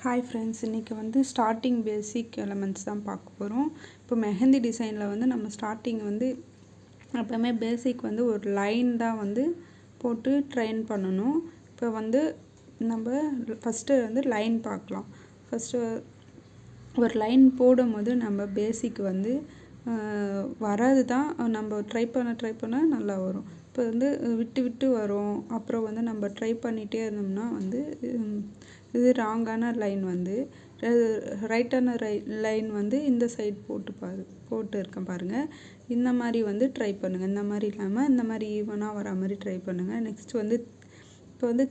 Hi friends, இன்றைக்கி வந்து starting பேசிக் elements தான் பார்க்க போகிறோம். இப்போ மெஹந்தி டிசைனில் வந்து நம்ம ஸ்டார்டிங் வந்து எப்போவுமே பேசிக் வந்து ஒரு லைன் தான் வந்து போட்டு ட்ரெயின் பண்ணணும். இப்போ வந்து நம்ம ஃபஸ்ட்டு வந்து லைன் பார்க்கலாம். ஃபஸ்ட்டு ஒரு லைன் போடும்போது நம்ம பேசிக் வந்து வராது தான், நம்ம ட்ரை பண்ண நல்லா வரும். இப்போ வந்து விட்டு விட்டு வரும். அப்புறம் வந்து நம்ம ட்ரை பண்ணிகிட்டே இருந்தோம்னா வந்து இது ராங்கான லைன் வந்து ரைட்டான லைன் வந்து இந்த சைட் போட்டு இருக்கேன் பாருங்கள். இந்த மாதிரி வந்து ட்ரை பண்ணுங்கள். இந்த மாதிரி இல்லாமல் இந்த மாதிரி ஈவனாக வர மாதிரி ட்ரை பண்ணுங்கள். நெக்ஸ்ட் வந்து இப்போ வந்து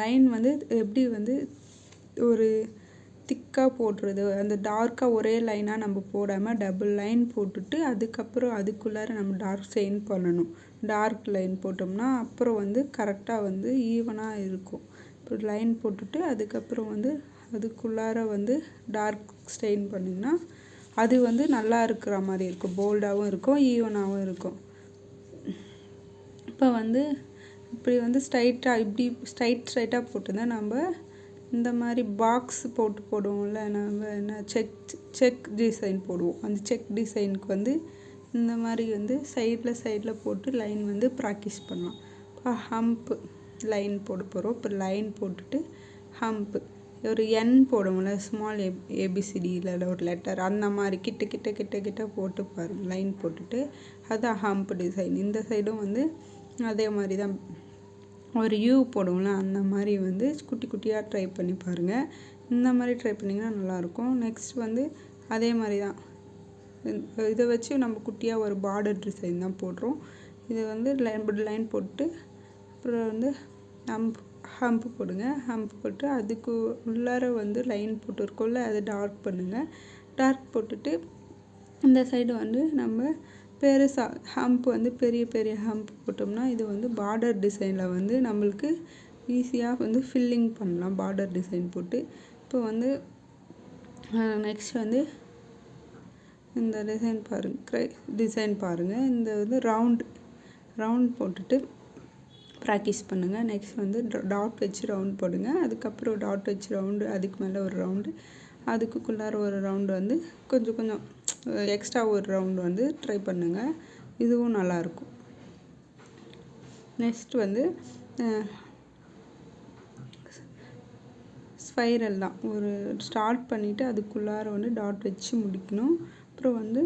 லைன் வந்து எப்படி வந்து ஒரு திக்காக போடுறது, அந்த டார்க்காக ஒரே லைனாக நம்ம போடாமல் டபுள் லைன் போட்டுட்டு அதுக்கப்புறம் அதுக்குள்ளார நம்ம டார்க் ஷெயின் பண்ணணும். டார்க் லைன் போட்டோம்னா அப்புறம் வந்து கரெக்டாக வந்து ஈவனாக இருக்கும். இப்போ லைன் போட்டுட்டு அதுக்கப்புறம் வந்து அதுக்குள்ளார வந்து டார்க் ஸ்டெயின் பண்ணிங்கன்னா அது வந்து நல்லா இருக்கிற மாதிரி இருக்கும். போல்டாகவும் இருக்கும், ஈவனாகவும் இருக்கும். இப்போ வந்து இப்படி வந்து ஸ்ட்ரைட்டாக இப்படி ஸ்ட்ரைட்டாக போட்டுதான் நம்ம இந்த மாதிரி பாக்ஸ் போடுவோம்ல, நம்ம என்ன செக் டிசைன் போடுவோம். அந்த செக் டிசைனுக்கு வந்து இந்த மாதிரி வந்து சைடில் போட்டு லைன் வந்து ப்ராக்டிஸ் பண்ணலாம். இப்போ ஹம்ப்பு லைன் போட போகிறோம். இப்போ லைன் போட்டுட்டு ஹம்ப்பு ஒரு என் போடுவோம்ல, ஸ்மால் ஏபிசிடியில் ஒரு லெட்டர், அந்த மாதிரி கிட்ட போட்டு பாருங்கள். லைன் போட்டுட்டு அதுதான் ஹம்ப் டிசைன். இந்த சைடும் வந்து அதே மாதிரி தான் ஒரு யூ போடுவோம்ல, அந்த மாதிரி வந்து குட்டி குட்டியாக ட்ரை பண்ணி பாருங்கள். இந்த மாதிரி ட்ரை பண்ணிங்கன்னா நல்லாயிருக்கும். நெக்ஸ்ட் வந்து அதே மாதிரி தான் இதை வச்சு நம்ம குட்டியாக ஒரு பார்டர் டிசைன் தான் போடுறோம். இது வந்து லைன் போட்டு அப்புறம் வந்து ஹம்ப் போடுங்க. ஹம்ப் போட்டு அதுக்கு உள்ளார வந்து லைன் போட்டுருக்கோம்ல, அதை டார்க் பண்ணுங்கள். டார்க் போட்டுட்டு இந்த சைடு வந்து நம்ம பெருசாக ஹம்ப் வந்து பெரிய ஹம்ப் போட்டோம்னா இது வந்து பார்டர் டிசைனில் வந்து நம்மளுக்கு ஈஸியாக வந்து ஃபில்லிங் பண்ணலாம் பார்டர் டிசைன் போட்டு. இப்போ வந்து நெக்ஸ்ட் வந்து இந்த டிசைன் பாருங்கள். இந்த வந்து ரவுண்ட் போட்டுட்டு ப்ராக்டிஸ் பண்ணுங்கள். நெக்ஸ்ட் வந்து டாட் வச்சு ரவுண்ட் போடுங்க. அதுக்கப்புறம் டாட் வச்சு ரவுண்டு, அதுக்கு மேலே ஒரு ரவுண்டு, அதுக்குள்ளார ஒரு ரவுண்டு வந்து கொஞ்சம் எக்ஸ்ட்ரா ஒரு ரவுண்டு வந்து ட்ரை பண்ணுங்கள். இதுவும் நல்லாயிருக்கும். நெக்ஸ்ட் வந்து ஸ்பைரல் தான். ஒரு ஸ்டார்ட் பண்ணிவிட்டு அதுக்குள்ளார வந்து டாட் வச்சு முடிக்கணும். அப்புறம் வந்து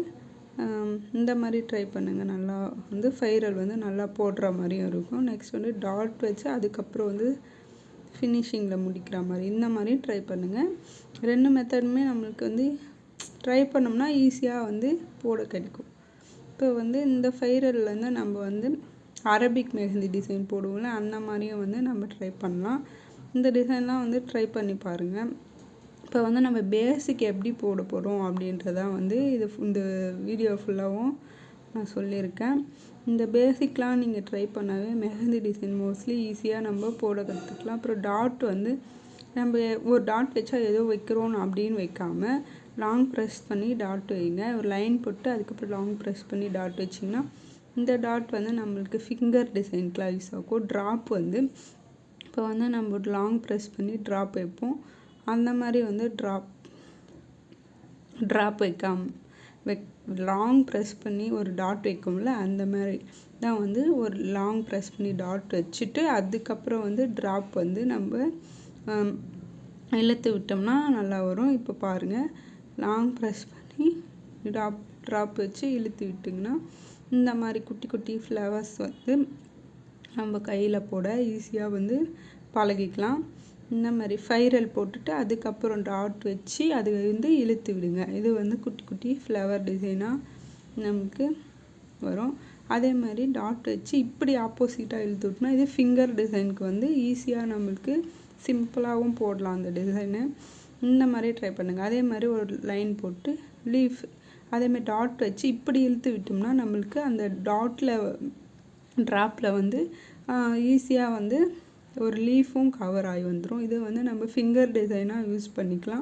இந்த மாதிரி ட்ரை பண்ணுங்கள். நல்லா வந்து ஸ்பைரல் வந்து நல்லா போடுற மாதிரியும் இருக்கும். நெக்ஸ்ட் வந்து டாட் வச்சு அதுக்கப்புறம் வந்து ஃபினிஷிங்கில் முடிக்கிற மாதிரி, இந்த மாதிரியும் ட்ரை பண்ணுங்கள். 2 மெத்தடுமே நம்மளுக்கு வந்து ட்ரை பண்ணோம்னா ஈஸியாக வந்து போட கிடைக்கும். இப்போ வந்து இந்த ஸ்பைரல்லேருந்து நம்ம வந்து அரபிக் மெஹந்தி டிசைன் போடுவோம்ல, அந்த மாதிரியும் வந்து நம்ம ட்ரை பண்ணலாம். இந்த டிசைன்லாம் வந்து ட்ரை பண்ணி பாருங்கள். இப்போ வந்து நம்ம பேசிக் எப்படி போட போகிறோம் அப்படின்றதான் வந்து இந்த வீடியோ ஃபுல்லாகவும் நான் சொல்லியிருக்கேன். இந்த பேசிக்லாம் நீங்கள் ட்ரை பண்ணாவே மெஹந்தி டிசைன் மோஸ்ட்லி ஈஸியாக நம்ம போட கற்றுக்கலாம். அப்புறம் டாட் வந்து நம்ம ஒரு டாட் வச்சா ஏதோ வைக்கிறோம் அப்படின்னு வைக்காமல் லாங் ப்ரெஸ் பண்ணி டாட் வைங்க. ஒரு லைன் போட்டு அதுக்கப்புறம் லாங் ப்ரெஸ் பண்ணி டாட் வச்சிங்கன்னா இந்த டாட் வந்து நம்மளுக்கு ஃபிங்கர் டிசைனுக்குலாம் யூஸ் ஆகும். ட்ராப் வந்து இப்போ வந்து நம்ம லாங் ப்ரெஸ் பண்ணி ட்ராப் வைப்போம். அந்த மாதிரி வந்து ட்ராப் லாங் ப்ரெஸ் பண்ணி ஒரு டாட் வைக்கும்ல, அந்த மாதிரி தான் வந்து ஒரு லாங் ப்ரெஸ் பண்ணி டாட் வச்சுட்டு அதுக்கப்புறம் வந்து ட்ராப் வந்து நம்ம இழுத்து விட்டோம்னா நல்லா வரும். இப்போ பாருங்கள், லாங் ப்ரெஸ் பண்ணி ட்ராப் வச்சு இழுத்து விட்டிங்கன்னா இந்த மாதிரி குட்டி ஃப்ளவர்ஸ் வந்து நம்ம கையில் போட ஈஸியாக வந்து பழகிக்கலாம். இந்த மாதிரி ஸ்பைரல் போட்டுட்டு அதுக்கப்புறம் டாட் வச்சு அது வந்து இழுத்து விடுங்க. இது வந்து குட்டி ஃப்ளவர் டிசைனாக நமக்கு வரும். அதே மாதிரி டாட் வச்சு இப்படி ஆப்போசிட்டாக இழுத்து விட்டோம்னா இது ஃபிங்கர் டிசைனுக்கு வந்து ஈஸியாக நம்மளுக்கு சிம்பிளாகவும் போடலாம் அந்த டிசைனு. இந்த மாதிரி ட்ரை பண்ணுங்கள். அதே மாதிரி ஒரு லைன் போட்டு லீஃப் அதேமாதிரி டாட் வச்சு இப்படி இழுத்து விட்டோம்னா நம்மளுக்கு அந்த ட்ராப்பில் வந்து ஈஸியாக வந்து ஒரு லீஃபும் கவர் ஆகி வந்துடும். இது வந்து நம்ம ஃபிங்கர் டிசைனாக யூஸ் பண்ணிக்கலாம்.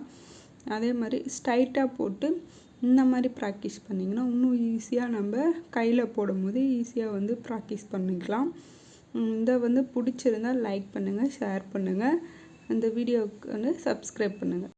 அதே மாதிரி ஸ்ட்ரைட்டாக போட்டு இந்த மாதிரி ப்ராக்டிஸ் பண்ணிங்கன்னா இன்னும் ஈஸியாக நம்ம கையில் போடும்போது ஈஸியாக வந்து ப்ராக்டிஸ் பண்ணிக்கலாம். இதை வந்து பிடிச்சிருந்தால் லைக் பண்ணுங்கள், ஷேர் பண்ணுங்கள். அந்த வீடியோவுக்கு வந்து சப்ஸ்கிரைப் பண்ணுங்கள்.